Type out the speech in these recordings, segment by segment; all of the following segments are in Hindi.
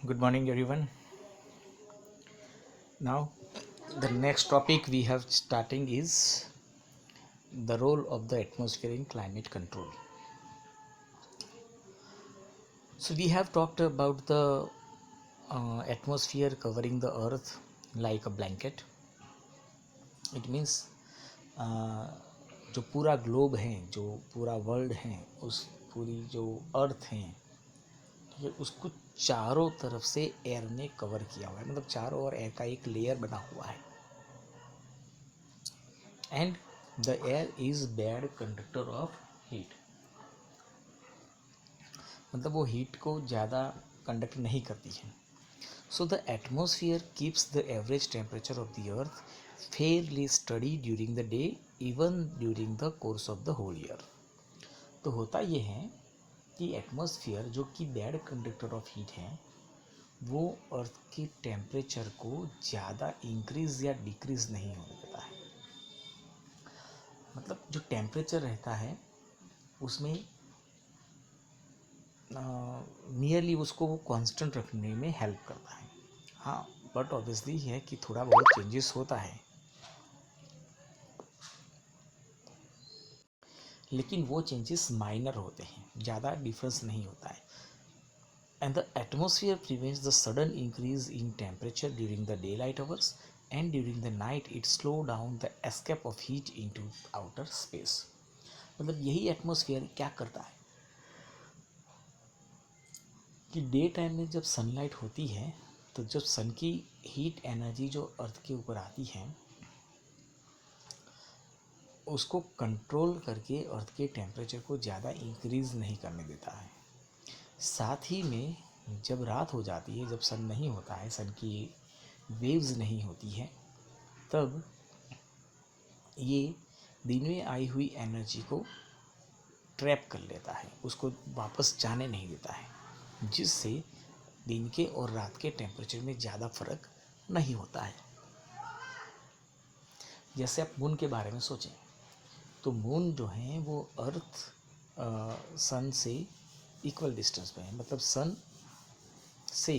Good morning, everyone. Now, the next topic we have starting is the role of the atmosphere in climate control. So, we have talked about the atmosphere covering the earth like a blanket. It means जो पूरा ग्लोब है, जो पूरा वर्ल्ड है, उस पूरी जो अर्थ है, ठीक है, उसको चारों तरफ से एयर ने कवर किया हुआ है, मतलब चारों ओर एयर का एक लेयर बना हुआ है. And the air is bad conductor of heat, मतलब वो हीट को ज़्यादा कंडक्ट नहीं करती है. So the atmosphere keeps the average temperature of the earth fairly steady during the day, even during the course of the whole year. तो होता ये है कि एटमॉस्फेयर जो कि बैड कंडक्टर ऑफ हीट है, वो अर्थ के टेम्परेचर को ज़्यादा इंक्रीज या डिक्रीज नहीं होने देता है. मतलब जो टेम्परेचर रहता है उसमें नियरली उसको वो कांस्टेंट रखने में हेल्प करता है. हाँ, बट ऑब्वियसली है कि थोड़ा बहुत चेंजेस होता है, लेकिन वो चेंजेस माइनर होते हैं, ज़्यादा डिफरेंस नहीं होता है. And the atmosphere prevents the sudden increase in temperature during the daylight hours, and during the night it slow down the escape of heat into outer space. मतलब यही एटमॉस्फेयर क्या करता है कि डे टाइम में जब सनलाइट होती है, तो जब सन की हीट एनर्जी जो अर्थ के ऊपर आती है, उसको कंट्रोल करके अर्थ के टेम्परेचर को ज़्यादा इंक्रीज नहीं करने देता है. साथ ही में जब रात हो जाती है, जब सन नहीं होता है, सन की वेव्स नहीं होती है, तब ये दिन में आई हुई एनर्जी को ट्रैप कर लेता है, उसको वापस जाने नहीं देता है, जिससे दिन के और रात के टेम्परेचर में ज़्यादा फर्क नहीं होता है. जैसे आप मून के बारे में सोचें, तो मून जो है वो अर्थ सन से इक्वल डिस्टेंस पे है, मतलब सन से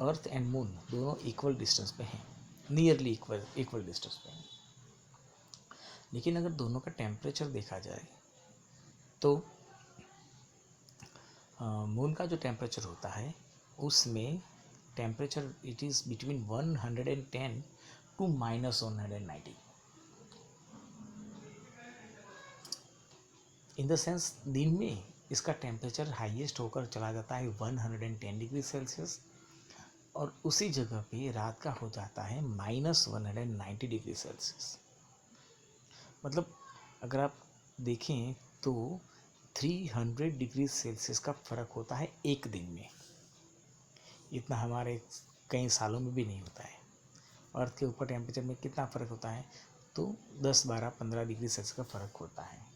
अर्थ एंड मून दोनों इक्वल डिस्टेंस पे हैं, नियरली इक्वल डिस्टेंस पे हैं. लेकिन अगर दोनों का टेम्परेचर देखा जाए तो मून का जो टेम्परेचर होता है उसमें temperature it is between 110 to -190. In the sense दिन में इसका टेम्परेचर हाईएस्ट होकर चला जाता है 110 डिग्री सेल्सियस, और उसी जगह पे रात का हो जाता है -190 डिग्री सेल्सियस. मतलब अगर आप देखें तो 300 डिग्री सेल्सियस का फ़र्क होता है एक दिन में. इतना हमारे कई सालों में भी नहीं होता है. अर्थ के ऊपर टेम्परेचर में कितना फ़र्क होता है, तो 10, 12, 15 डिग्री सेल्सियस का फ़र्क होता है.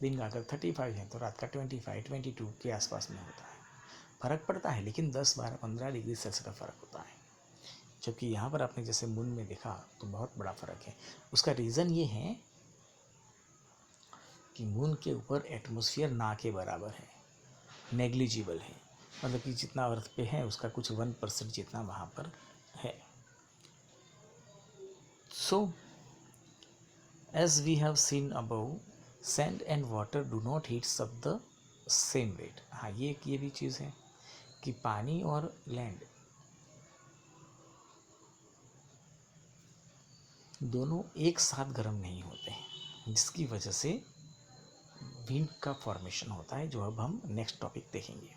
दिन का अगर 35 है तो रात का 25, 22 के आसपास में होता है. फ़र्क पड़ता है, लेकिन 10, 12, 15 डिग्री सेल्सियस का फ़र्क होता है. जबकि यहाँ पर आपने जैसे मून में देखा तो बहुत बड़ा फ़र्क है. उसका रीज़न ये है कि मून के ऊपर एटमॉस्फेयर ना के बराबर है, नेग्लिजिबल है, मतलब कि जितना अर्थ पे है उसका कुछ 1% जितना वहाँ पर है. So as we have seen above, sand and water do not heats up the same rate. हाँ, ये भी चीज़ है कि पानी और लैंड दोनों एक साथ गर्म नहीं होते हैं, जिसकी वजह से विंड का फॉर्मेशन होता है, जो अब हम नेक्स्ट टॉपिक देखेंगे.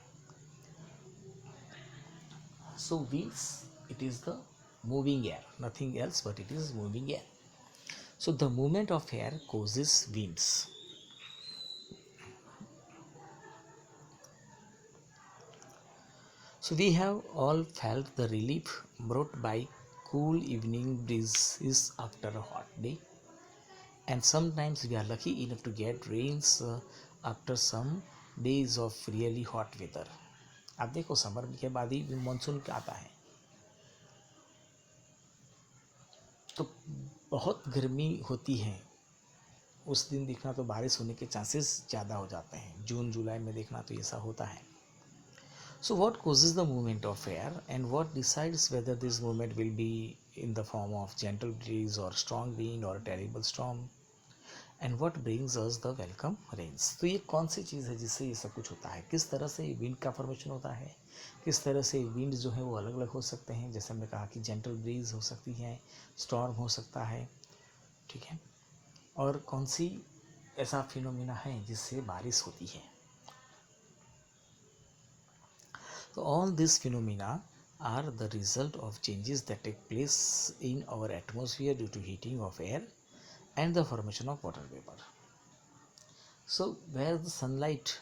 सो winds, it is the moving air, nothing else but it is moving air. So the movement of air causes winds. So we have all felt the relief brought by cool evening breezes after a hot day, and sometimes we are lucky enough to get rains after some days of really hot weather. आप देखो, समर के बाद ही मानसून आता है, तो बहुत गर्मी होती है. उस दिन देखना तो बारिश होने के चांसेस ज़्यादा हो जाते हैं. जून जुलाई में देखना तो ऐसा होता है. So what causes the movement of air and what decides whether this movement will be in the form of gentle breeze or strong wind or terrible storm, and what brings us the welcome rains. तो ये कौन सी चीज़ है जिससे ये सब कुछ होता है, किस तरह से विंड का फॉर्मेशन होता है, किस तरह से विंड जो है वो अलग अलग हो सकते हैं, जैसे हमने कहा कि जेंटल ब्रीज हो सकती है, स्टॉर्म हो सकता है, ठीक है, और कौन सी ऐसा फिनोमिना है जिससे बारिश होती है. So all these phenomena are the result of changes that take place in our atmosphere due to heating of air and the formation of water vapor. So where the sunlight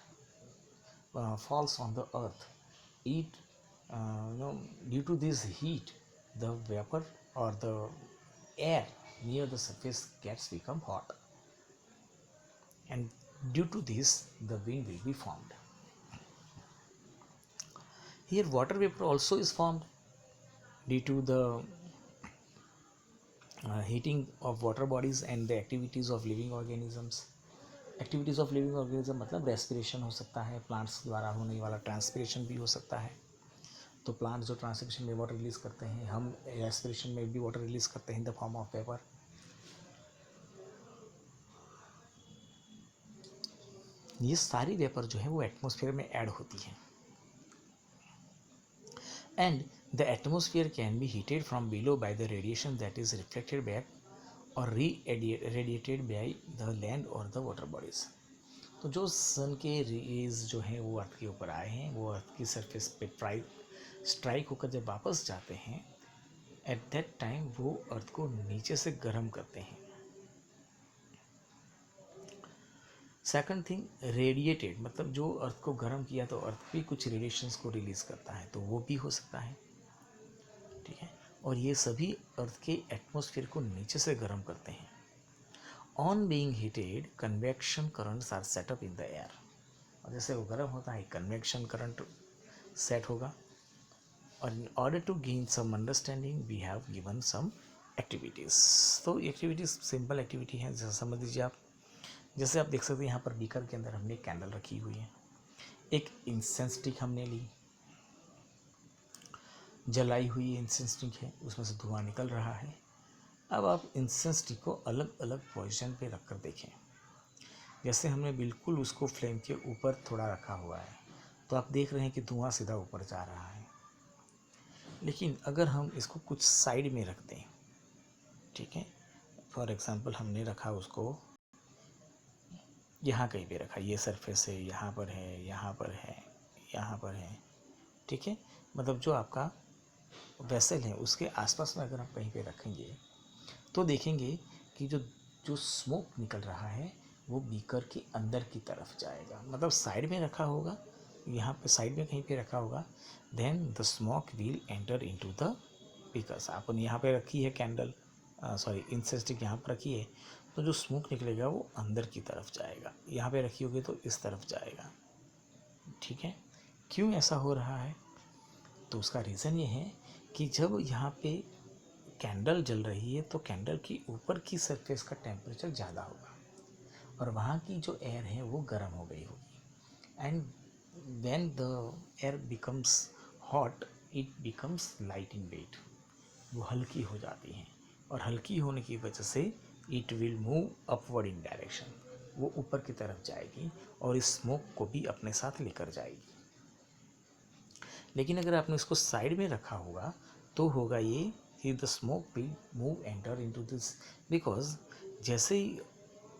falls on the earth, it due to this heat, the vapor or the air near the surface gets become hot, and due to this the wind will be formed. Here water vapor also is formed due to the heating of water bodies and the activities of living organisms. Activities of living organism मतलब रेस्पिरेशन हो सकता है, प्लांट्स द्वारा होने वाला ट्रांसपिरेशन भी हो सकता है. तो प्लांट्स जो ट्रांसपिरेशन में वाटर रिलीज करते हैं, हम रेस्पिरेशन में भी वाटर रिलीज करते हैं in the form of vapour. ये सारी वेपर जो है वो एटमॉस्फेयर में ऐड होती है. And the atmosphere can be heated from below by the radiation that is reflected back और रेडिएटेड बाय द लैंड और द वाटर बॉडीज. तो जो सन के रेज जो हैं वो अर्थ के ऊपर आए हैं, वो अर्थ की सरफेस पे स्ट्राइक होकर जब वापस जाते हैं, एट दैट टाइम वो अर्थ को नीचे से गर्म करते हैं. सेकंड थिंग, रेडिएटेड मतलब जो अर्थ को गर्म किया तो अर्थ भी कुछ रेडिएशंस को रिलीज करता है, तो वो भी हो सकता है, ठीक है. और ये सभी अर्थ के एटमॉस्फेयर को नीचे से गर्म करते हैं. On being heated convection currents are set up in the air. और जैसे वो गर्म होता है कन्वेक्शन करंट सेट होगा. और in order to gain some understanding we have given some activities. तो एक्टिविटीज़ सिंपल एक्टिविटी है, जैसे समझ लीजिए आप, जैसे आप देख सकते हैं यहाँ पर बीकर के अंदर हमने कैंडल रखी हुई है, एक इंसेंस स्टिक हमने ली, जलाई हुई इंसेंस स्टिक है, उसमें से धुआं निकल रहा है. अब आप इंसेंस स्टिक को अलग अलग पोजीशन पे रखकर देखें. जैसे हमने बिल्कुल उसको फ्लेम के ऊपर थोड़ा रखा हुआ है, तो आप देख रहे हैं कि धुआं सीधा ऊपर जा रहा है. लेकिन अगर हम इसको कुछ साइड में रख दें, ठीक है, फॉर एग्जांपल हमने रखा उसको यहाँ कहीं पे रखा, ये सरफेस है, यहाँ पर है, यहाँ पर है, यहाँ पर है, ठीक है, मतलब जो आपका वेसल है उसके आसपास में अगर आप कहीं पे रखेंगे तो देखेंगे कि जो जो स्मोक निकल रहा है वो बीकर के अंदर की तरफ जाएगा. मतलब साइड में रखा होगा, यहाँ पे साइड में कहीं पे रखा होगा, then the smoke will enter into the beaker. आपने यहाँ पे रखी है कैंडल, सॉरी इंसेंस स्टिक यहाँ पर रखी है, तो जो स्मोक निकलेगा वो अंदर की तरफ जाएगा. यहाँ पे रखी होगी तो इस तरफ जाएगा, ठीक है. क्यों ऐसा हो रहा है? तो उसका रीज़न ये है कि जब यहाँ पे कैंडल जल रही है तो कैंडल की ऊपर की सरफेस का टेम्परेचर ज़्यादा होगा और वहाँ की जो एयर है वो गर्म हो गई होगी. And when the air becomes hot it becomes light in weight. वो हल्की हो जाती हैं और हल्की होने की वजह से it will move upward in direction. वो ऊपर की तरफ जाएगी और इस स्मोक को भी अपने साथ लेकर जाएगी. लेकिन अगर आपने इसको साइड में रखा होगा तो होगा ये कि the smoke will move enter into this, because जैसे ही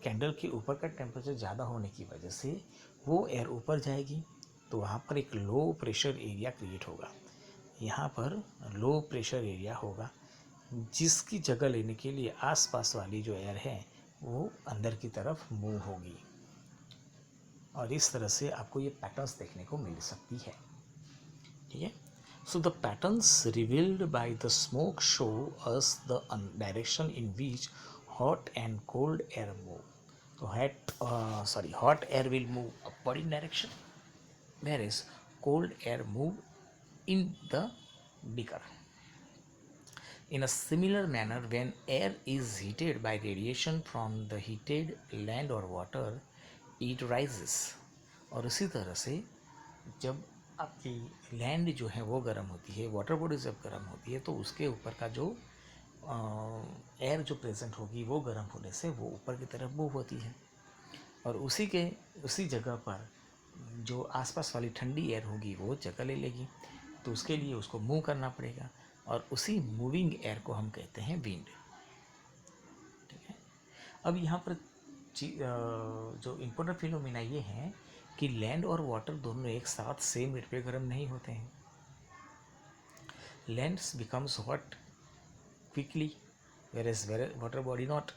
कैंडल के ऊपर का टेम्परेचर ज़्यादा होने की वजह से वो एयर ऊपर जाएगी, तो वहाँ पर एक लो प्रेशर एरिया क्रिएट होगा. यहाँ पर लो प्रेशर एरिया होगा जिसकी जगह लेने के लिए आसपास वाली जो एयर है वो अंदर की तरफ मूव होगी. और इस तरह से आपको ये पैटर्न्स देखने को मिल सकती है, ठीक है. So the patterns revealed by the smoke show us the direction in which hot and cold air move. तो hot air will move upward in direction, whereas cold air move in the beaker. In a similar manner, when air is heated by radiation from the heated land or water, it rises. और इसी तरह से जब आपकी लैंड जो है वो गर्म होती है, वाटर बॉडी जब गर्म होती है तो उसके ऊपर का जो एयर जो प्रेजेंट होगी वो गर्म होने से वो ऊपर की तरफ मूव होती है, और उसी जगह पर जो आसपास वाली ठंडी एयर होगी वो जगह ले लेगी, तो उसके लिए उसको मूव करना पड़ेगा, और उसी मूविंग एयर को हम कहते हैं विंड। ठीक है। अब यहाँ पर जो इम्पोर्टेंट फिनोमिना ये है कि लैंड और वाटर दोनों एक साथ सेम रेट पे गर्म नहीं होते हैं। Land becomes hot quickly, whereas water body not.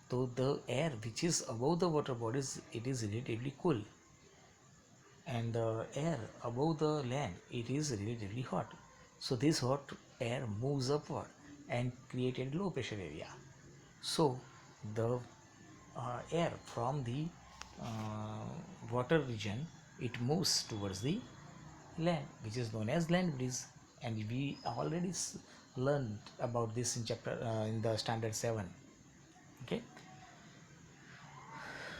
So the air which is above the water bodies, it is relatively cool, and the air above the land, it is relatively hot. So this hot air moves upward and created low pressure area. So the air from the water region, it moves towards the land, which is known as land breeze, and we already learned about this in chapter in the standard 7. Okay,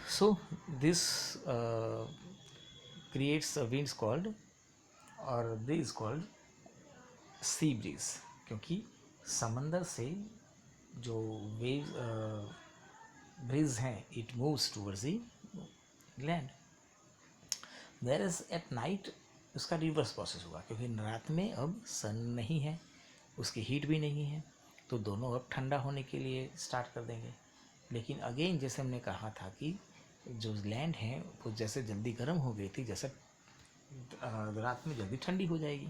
so this creates a winds called, or breeze called sea breeze, क्योंकि समंदर से जो वेव ब्रीज हैं it moves towards the land. Whereas at night उसका रिवर्स प्रोसेस हुआ, क्योंकि रात में अब सन नहीं है, उसकी हीट भी नहीं है, तो दोनों अब ठंडा होने के लिए स्टार्ट कर देंगे। लेकिन अगेन जैसे हमने कहा था कि जो लैंड है वो जैसे जल्दी गर्म हो गई थी, जैसे रात में जल्दी ठंडी हो जाएगी,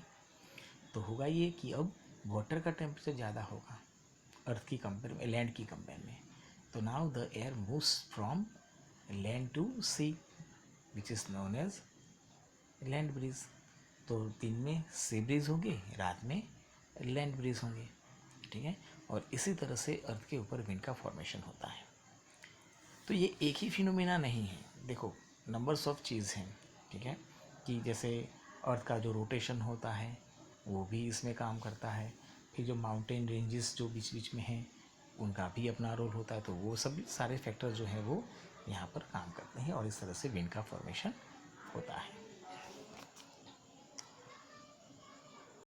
तो होगा ये कि अब वाटर का टेम्परेचर ज़्यादा होगा अर्थ की कंपेयर में, लैंड की कंपेयर में। तो now the air moves from land to sea, which is known as land breeze. तो दिन में सी ब्रीज होंगे, रात में लैंड ब्रीज होंगे। ठीक है, और इसी तरह से अर्थ के ऊपर विंड का फॉर्मेशन होता है। तो ये एक ही फिनोमिना नहीं है, देखो नंबर्स ऑफ चीज़ हैं। ठीक है, कि जैसे अर्थ का जो रोटेशन होता है वो भी इसमें काम करता है, फिर जो माउंटेन रेंजेस जो बीच बीच में हैं उनका भी अपना रोल होता है, तो वो सब सारे फैक्टर जो हैं वो यहाँ पर काम करते हैं, और इस तरह से विंड का फॉर्मेशन होता है।